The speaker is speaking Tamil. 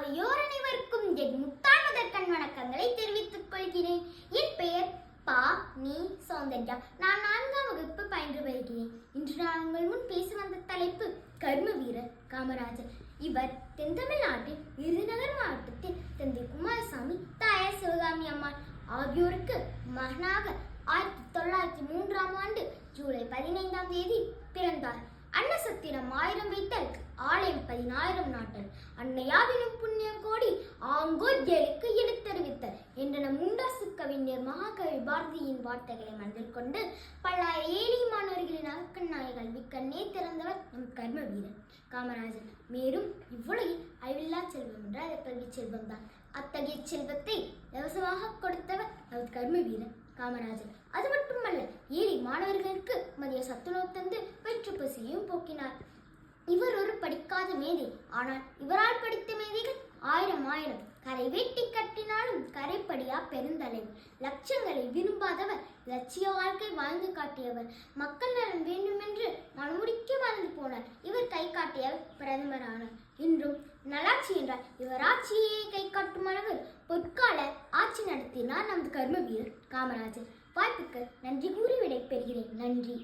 அவையோர் அனைவருக்கும் என் முத்தான முதற்கண் வணக்கங்களை தெரிவித்துக் கொள்கிறேன். என் பெயர் பா நீ சௌந்தர்யா. நான் 4ஆம் வகுப்பு பயின்று வருகிறேன். இன்று நான் உங்கள் முன் பேச வந்த தலைப்பு கர்ம வீரர் காமராஜர். இவர் தென்தமிழ்நாட்டில் விருதுநகர் மாவட்டத்தில் தந்தை குமாரசாமி, தாயார் சிவகாமி அம்மாள் ஆகியோருக்கு மகனாக 1903ஆம் ஆண்டு ஜூலை 15ஆம் தேதி பிறந்தார். அன்னசத்திரம் 1000 வைத்தல், ஆலயம் 10000 நாட்டல், அன்னையாவினும் புண்ணியம் கோடி ஆங்கோர் ஏழுக்கு எடுத்தறிவித்தல் என்ற நம் முண்டாசு கவிஞர் மகாகவி பாரதியின் வார்த்தைகளை மனதில் கொண்டு பல்லாயிரம் ஏழை மாணவர்களின் அகக்கண்ணாய கல்விக்கண்ணே திறந்தவர் நம் கர்ம வீரர் காமராஜர். மேலும் இவ்வுலகில் அழிவில்லா செல்வம் என்றால் கல்வி செல்வம் தான். அத்தகைய செல்வத்தை இலவசமாக கொடுத்தவர் நமது கர்ம வீரர் காமராஜர். அது மட்டுமல்ல, ஏழை மாணவர்களுக்கு மதிய சத்துணவு தந்து வயிற்று பசியையும் போக்கினார். இவர் ஒரு படிக்காத மேதை. ஆனால் இவரால் படித்த மேதைகள் ஆயிரம். கரை வேட்டி கட்டினாலும் கரைப்படியா பெருந்தலைவர். லட்சங்களை விரும்பாதவர், லட்சிய வாழ்க்கை வாழ்ந்து காட்டியவர். மக்கள் நலன் வேண்டுமென்று மனமுடிக்க வாழ்ந்து போனார். இவர் கை காட்டியவர் பிரதமரானார். இன்றும் நல்லாட்சி என்றால் இவர் ஆட்சியை கை காட்டும் அளவு பொற்கால ஆட்சி நடத்தினார் நமது கர்ம வீரர் காமராஜர். வாழ்த்துக்கள். நன்றி கூறி விடை பெறுகிறேன். நன்றி.